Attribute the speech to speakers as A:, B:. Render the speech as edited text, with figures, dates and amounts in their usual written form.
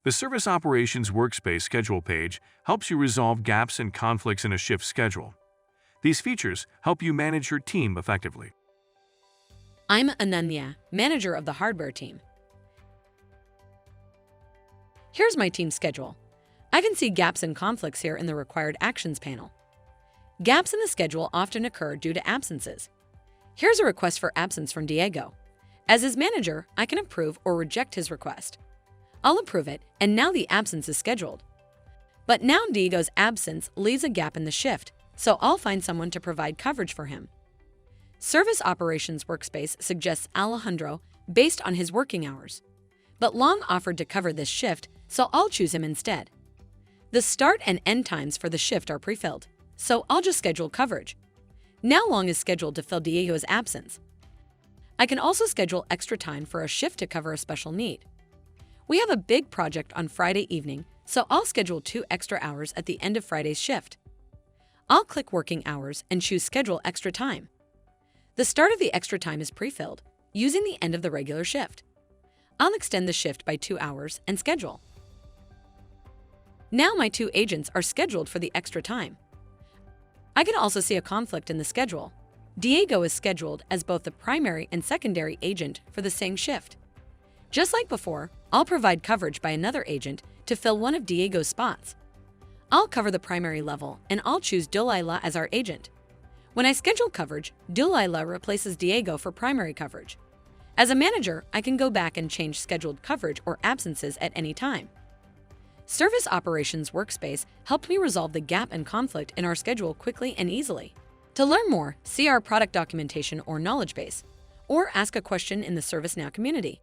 A: The Service Operations Workspace schedule page helps you resolve gaps and conflicts in a shift schedule. These features help you manage your team effectively.
B: I'm Ananya, manager of the hardware team. Here's my team schedule. I can see gaps and conflicts here in the Required Actions panel. Gaps in the schedule often occur due to absences. Here's a request for absence from Diego. As his manager, I can approve or reject his request. I'll approve it, and now the absence is scheduled. But now Diego's absence leaves a gap in the shift, so I'll find someone to provide coverage for him. Service Operations Workspace suggests Alejandro based on his working hours. But Long offered to cover this shift, so I'll choose him instead. The start and end times for the shift are pre-filled, so I'll just schedule coverage. Now Long is scheduled to fill Diego's absence. I can also schedule extra time for a shift to cover a special need. We have a big project on Friday evening, so I'll schedule 2 extra hours at the end of Friday's shift. I'll click Working Hours and choose Schedule Extra Time. The start of the extra time is pre-filled, using the end of the regular shift. I'll extend the shift by 2 hours and schedule. Now my 2 agents are scheduled for the extra time. I can also see a conflict in the schedule. Diego is scheduled as both the primary and secondary agent for the same shift. Just like before, I'll provide coverage by another agent to fill one of Diego's spots. I'll cover the primary level, and I'll choose Delilah as our agent. When I schedule coverage, Delilah replaces Diego for primary coverage. As a manager, I can go back and change scheduled coverage or absences at any time. Service Operations Workspace helped me resolve the gap and conflict in our schedule quickly and easily. To learn more, see our product documentation or knowledge base, or ask a question in the ServiceNow community.